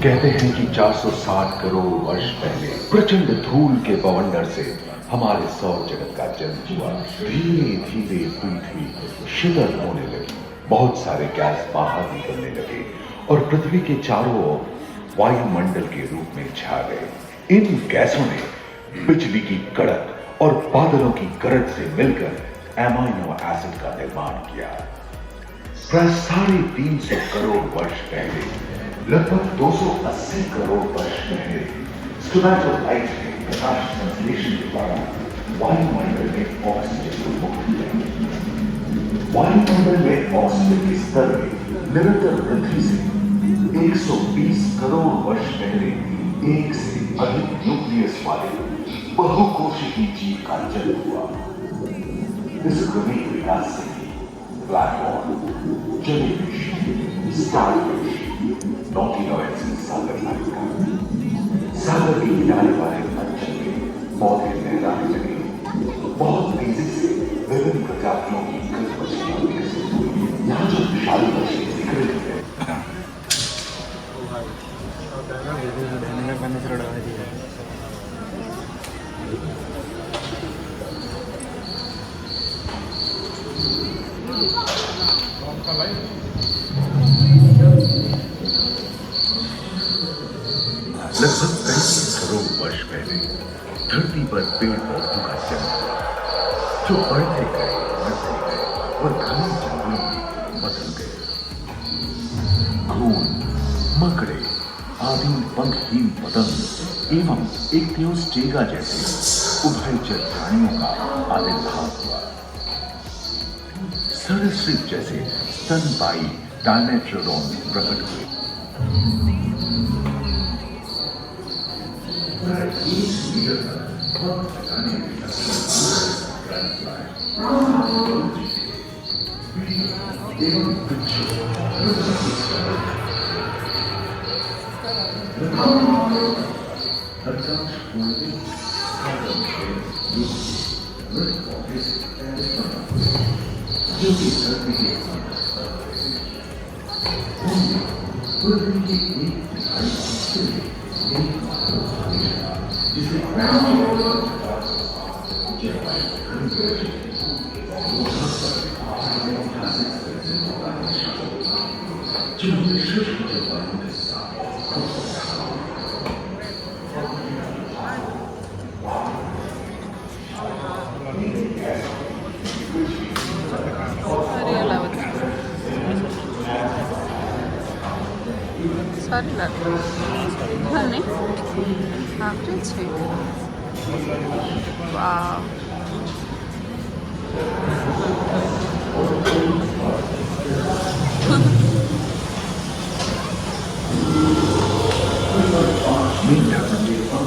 कहते हैं कि 460 करोड़ वर्ष पहले प्रचंड धूल के बवंडर से हमारे सौर जगत का जन्म हुआ। धीरे धीरे पृथ्वी शीतल होने लगी, बहुत सारे गैस बाहर निकलने लगे और पृथ्वी के चारों ओर वायुमंडल के रूप में छा गए। इन गैसों ने बिजली की कड़क और बादलों की गरज से मिलकर एमाइनो एसिड का निर्माण किया। प्राय 350 करोड़ वर्ष पहले, लगभग 280 करोड़ वर्ष पहले, स्टोमैटोलाइट ने प्रकाश संश्लेषण के द्वारा वायुमंडल में ऑक्सीजन को मुक्त किया। वायुमंडल में ऑक्सीजन के स्तर में निरंतर वृद्धि से 120 करोड़ वर्ष पहले एक से अधिक न्यूक्लियस वाले बहुकोशिकीय जीव का जन्म हुआ। इस क्रमिक विकास से ब्लैक होल, जेलीफिश, स्टारफिश, नॉटिलॉइड्स सागर नायिका, सागर के किनारे वाले अंचल में पौधे लहराने लगे। बहुत तेजी से विभिन्न प्रजातियों की कई मछलियां विकसित हुई। यहाँ जो विशाल मछली दिख रही है, लगभग 35 करोड़ वर्ष पहले धरती पर पेड़ पौधों का जन्म हुआ, जो बढ़ते गए, बढ़ते गए और घने जंगलों में बदल गए। घून, मकड़े आदि पंखहीन पतंग एवं इक्तियोस्टेगा जैसे उभयचर प्राणियों का आविर्भाव हुआ। सरीसृप जैसे स्तनपायी डायमेट्रोडॉन प्रकट हुए। Sorry, honey. After it's wow.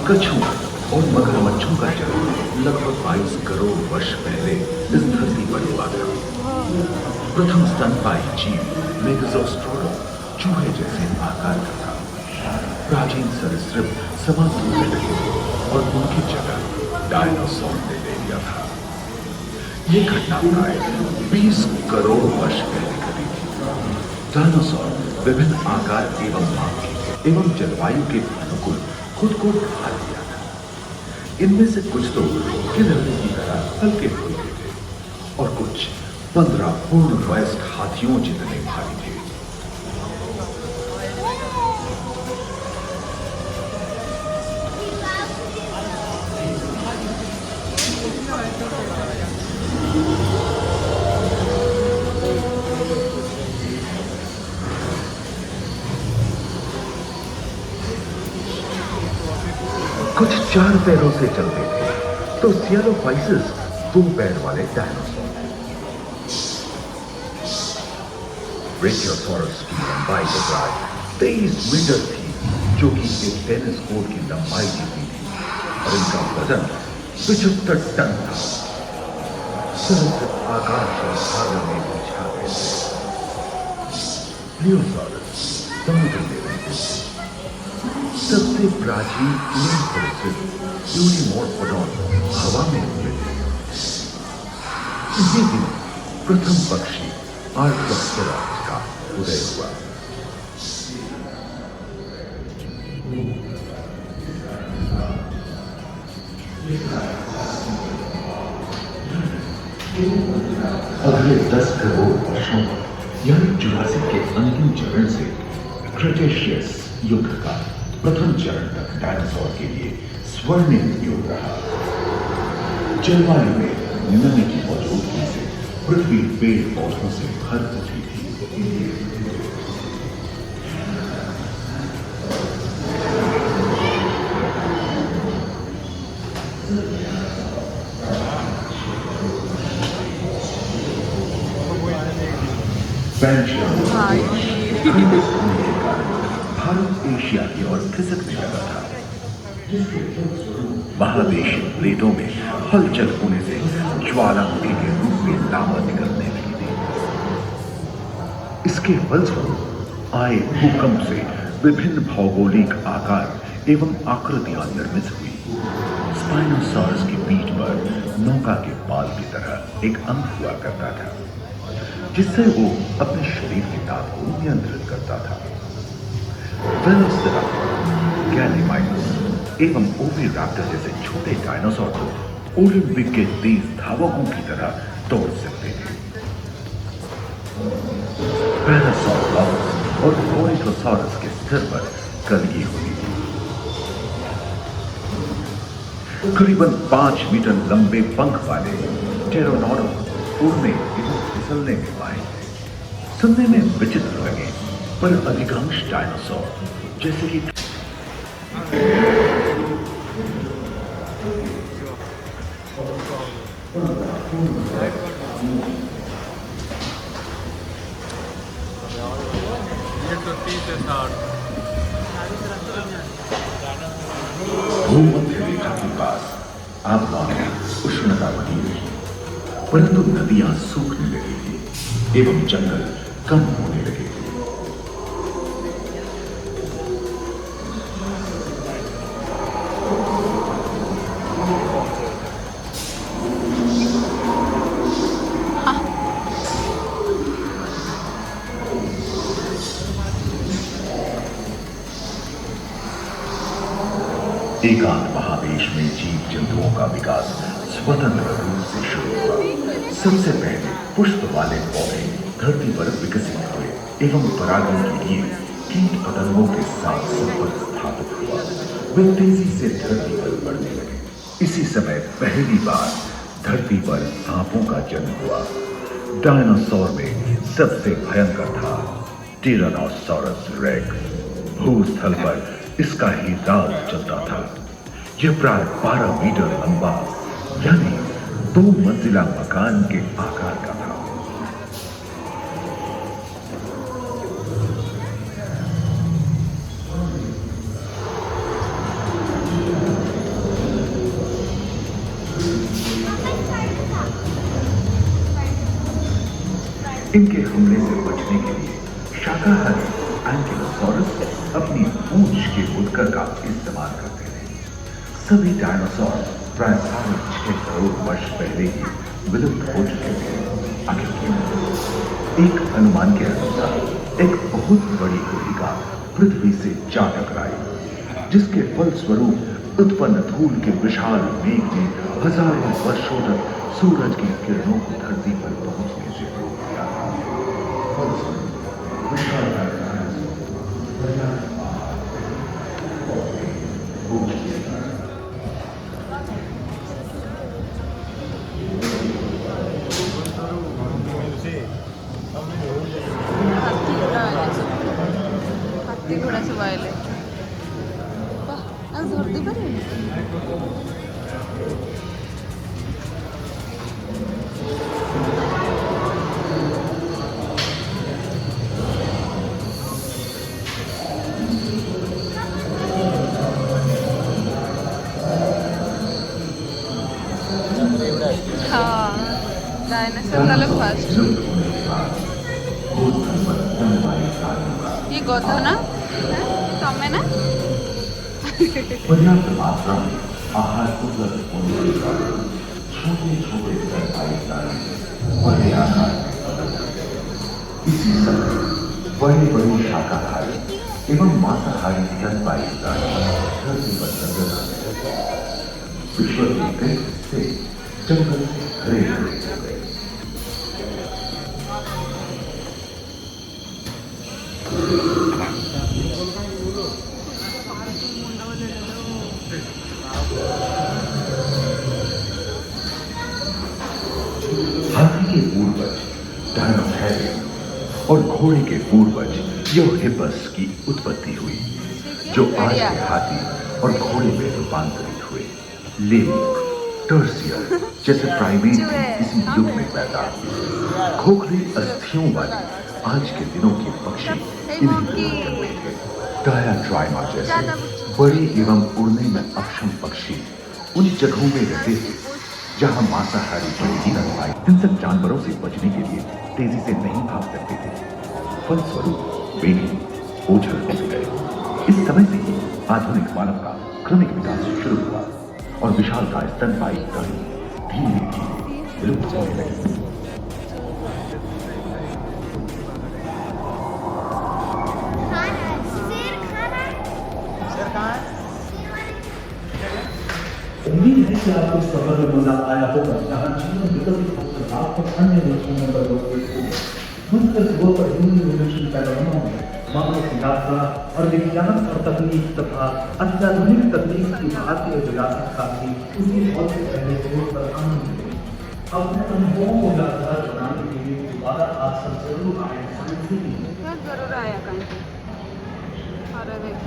कछुआ और मगरमच्छों का जन्म लगभग 22 करोड़ वर्ष पहले इस धरती पर हुआ था। प्रथम स्तनपायी जीव मेगाज़ोस्ट्रोडोन चूहे जैसे आकार का था। प्राचीन सरीसृप समाप्त होने लगे और उनकी जगह डायनासोर ने ले लिया था। ये घटना प्राय 20 करोड़ वर्ष पहले घटी थी। डायनासोर विभिन्न आकार एवं माप के एवं जलवायु के अनुकूल खुद को ढाल दिया था। इनमें से कुछ तो गिलहरी की तरह हल्के फुल्के थे और कुछ 15 पूर्ण वयस्क हाथियों जितने भारी थे। कुछ 4 पैरों से चलते थे तो सियालोफाइसिस 2 पैर वाले डायनासोर थे। ब्रेकियोसॉरस की लंबाई तो प्राय 23 मीटर थी, जो कि एक टेनिस कोर्ट की लंबाई जितनी थी, और इनका वजन 75 टन था। सरीसृप आकाश और सागर में बिछा गए थे। प्लियोसॉरस समुद्र में रहते थे। सबसे प्राचीन यूनिमोर्फोडॉन हवा में उड़ते थे। इसी दिन प्रथम पक्षी आर्टियोप्टेरा का उदय हुआ। अगले 10 करोड़ वर्षों तक यानी जुरासिक के अंतिम चरण से क्रेटेशियस युग का प्रथम चरण तक डायनासोर के लिए स्वर्णिम युग रहा। जलवायु में नमी की मौजूदगी से पृथ्वी पेड़ पौधों से भर उठी थी। भारत एशिया की ओर खिसकने लगा था। महादेशीय प्लेटों में हलचल होने से ज्वालामुखी के रूप में लावा निकलने लगी थी। इसके फलस्वरूप आए भूकंप से विभिन्न भौगोलिक आकार एवं आकृतियां निर्मित हुई। स्पाइनोसॉरस की पीठ पर नौका के पाल की तरह एक अंग हुआ करता था, जिससे वो अपने शरीर के ताप को नियंत्रित करता था। वेलोसिराप्टर, गैलीमाइटस एवं ओविराप्टर जैसे छोटे डायनासोर को ओलंपिक के तेज धावकों की तरह दौड़ सकते थे। पैरासाउरोलॉप्स और ओरिथोसॉरस के सिर पर कलगी होती थी। करीबन 5 मीटर लंबे पंख वाले टेरोनोडोन उड़ने एवं फिसलने में माहिर थे। सुनने में विचित्र लगे, पर अधिकांश डायनासोर जैसे कि भूमध्य रेखा के पास आबहवा में उष्णता बनी रही, परंतु नदियां सूखने लगी थी एवं जंगल कम होने लगे थे। एकांत महादेश में जीव जंतुओं का विकास स्वतंत्र रूप से शुरू हुआ। सबसे पहले पुष्प वाले पौधे धरती पर विकसित हुए एवं परागण के लिए कीट पतंगों के साथ संपर्क स्थापित हुआ। वे तेजी से धरती पर बढ़ने लगे। इसी समय पहली बार धरती पर सांपों का जन्म हुआ। डायनासोर में सबसे भयंकर था टिरानोसॉरस रेक्स। भूस्थल पर इसका ही राज चलता था। यह प्राय 12 मीटर लंबा यानी 2 मंजिला मकान के आकार का था। इनके हमले से बचने के लिए शाकाहारी एंकिलोसॉरस अपनी पूंछ के उत्कर का इस्तेमाल करते थे। सभी डायनासोर प्राय 6.5 करोड़ वर्ष पहले ही विलुप्त हो चुके थे। आखिर क्यों? एक अनुमान के अनुसार एक बहुत बड़ी होलिका पृथ्वी से जा टकराई, जिसके फलस्वरूप उत्पन्न धूल के विशाल मेघ ने हजारों वर्षों तक सूरज की किरणों को धरती पर पहुंचने से रोक दिया। हाथी घोड़ा से वायले आज धरती पर डायनासोर का लोग फास्ट। ये गधा ना तमें ना पर्याप्त मात्रा में आहार उपलब्ध होने के कारण छोटे छोटे स्तनपायी प्राणी बड़े आकार में बदल गए। इसी समय बड़े बड़े शाकाहारी एवं मांसाहारी स्तनपायी प्राणी धरती पर नजर आने लगे। विश्व के कई हिस्से जंगल से भरे हुए हो गए। और घोड़े के पूर्वज यूहिपस की उत्पत्ति हुई, जो आज के हाथी और घोड़े में रूपांतरित हुए। लेमुर, टर्सियर जैसे प्राइमेट भी इसी युग में पैदा हुए। खोखली अस्थियों वाले आज के दिनों के पक्षी इन्हीं दिनों जन्मे थे। डायाट्राइमा जैसे बड़े एवं उड़ने में अक्षम पक्षी उन जगहों में रहते थे जहां मांसाहारी जीव हिंसक जानवरों से बचने के लिए तेजी से नहीं भाग सकते थे। फलस्वरूप वे भी ओझल होते गए। इस समय से ही आधुनिक मानव का क्रमिक विकास शुरू हुआ और विशालकाय स्तनपायी प्राणी धीरे धीरे विलुप्त होने लगे। उम्मीद है कि आपको इस सफर में मजा आया होगा, जहाँ जीवन विकसित होकर आपको अन्य देशों में बदलते होगा। मंत्र सुबह पर हिंदी रिवोल्यूशन पैनोरमा में मानव की यात्रा और विज्ञान और तकनीक तथा अत्याधुनिक तकनीक की भारतीय विरासत का भी उसी बहुत से पहले छोड़ पर आनंद लें। अपने अनुभवों को यादगार बनाने के लिए दोबारा आप सब जरूर आए साइंस सिटी में। जरूर आया कहीं। अरे देख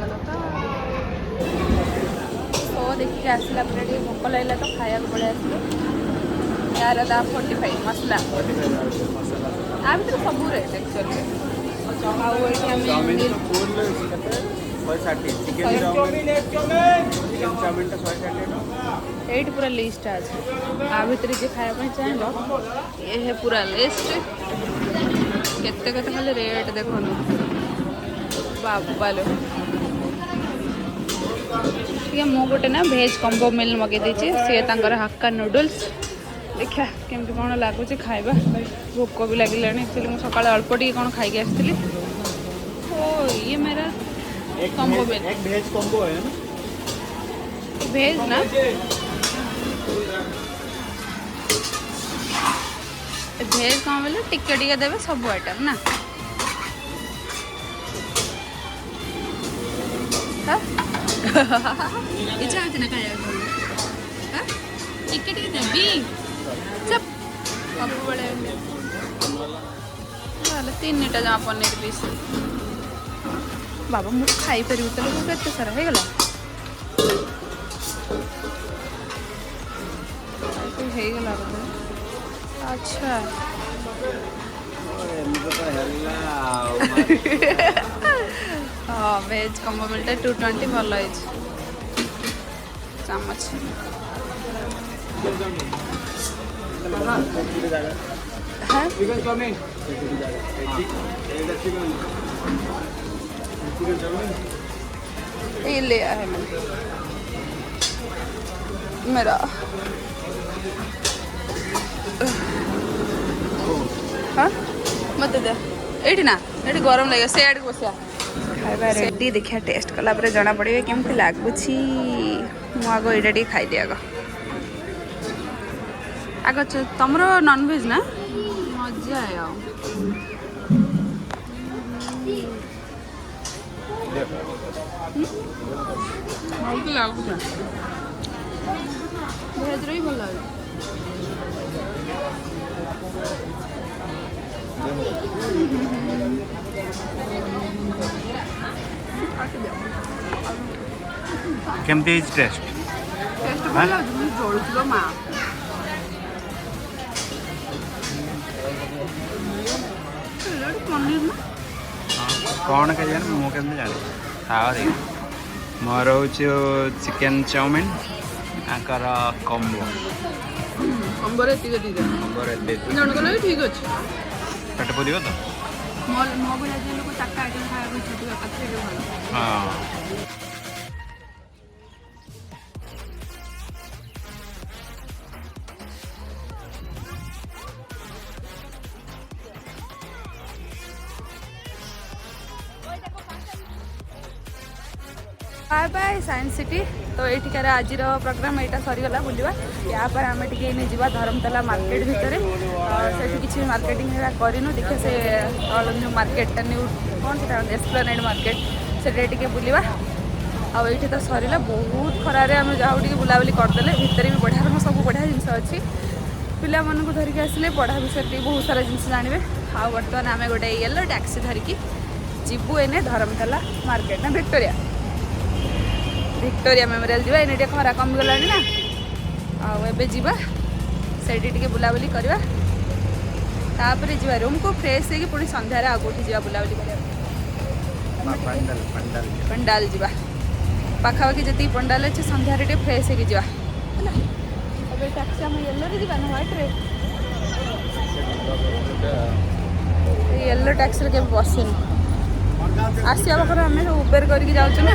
तो देखिए आसला पे भोक लगे तो खाया पड़े आस यार दाम 45 मसला आ भर सब रेट एक्चुअली एट पूरा लिस्ट अच्छे आ भर जी खायापी चाहिए ये है पूरा लिस्ट केते खाली रेट देखो बाबा लो ये मु गोटे ना भेज कॉम्बो मिल मगे देछि से तांकर हक्का नूडल्स देखा केमती कौन लगुच खाइबा भोक भी लगे एक्चुअली मुझे सकाल अल्प टी कौन खाई आसती। ओ ये मेरा कॉम्बो मिल एक भेज कॉम्बो है ना भेज ना भेज कौन बोले टिके टिके देवे सब आइटम ना इच्छा होती ना खाया टिके टिके देवी सब सब बड़े तीन टा जहाँ पनीर पीस बाबा मुझे खाई पारि तो केते सारा हो गला अच्छा हाँ वेज कम्बो मिलता 220 भल चमच ये ले आया है मेरा हाँ मत दे ये ना ये गरम लगे से आड़ बसिया खाଇବା रेडी देखिए टेस्ट कला पर जना पड़े केमती लगुच आग ये खाईदे आग तुम नॉनवेज ना मजा है लगुच भेज रही भल लगे केमती टेस्ट टेस्ट भल लगे जलुलो माँ पनीर ना कौन के जाने मु केमती जाने खावा दे मोर हूँ चिकेन चाउमिन आकर कम्बो कंबर एतिक कम्बो जनक लगे ठीक अच्छे पेट पुरियो तो मो भाई लोग 4टा आइटम खाया भल हाँ बाय बाय साइंस सिटी तो ये आज प्रोग्राम यहाँ सरीगला बुलवा या पर आम टे जा धर्मतला मार्केट भितर से किसी मार्केटिंग करूँ देखिए से जो मार्केट न्यू कौन से एस्प्लेनेड मार्केट से बुलवा आईटी तो सरीला बहुत खरारे आम जाऊ टे बुलाबुली करदे भितर भी बढ़िया सब बढ़िया जिन अच्छी पिला धरिकी आसिले पढ़ा विषय बहुत सारा जिन जानवे आ बर्तमान आम गोटे येलो टैक्सी धरिकी जीवु एने धर्मतला मार्केट ना विक्टोरिया मेमोरियल जीवा एने टे खरा कमी गलानी ना आबे जीवा सेठी टिके बुलाबुली करवा तापर जीवा रूम को फ्रेश होगी पुणी संध्यार आ कोठी जीवा बुलाबुली करवा पंडाल जीवा पाखापाखि जी पंडाल अच्छे संध्यार टे फ्रेश होगी जीवा है टैक्सी आम येलो रे जीवा ना व्हाइट रे येलो टैक्सी के बसन आसिया पाखर आम उबेर करके जाऊँ ना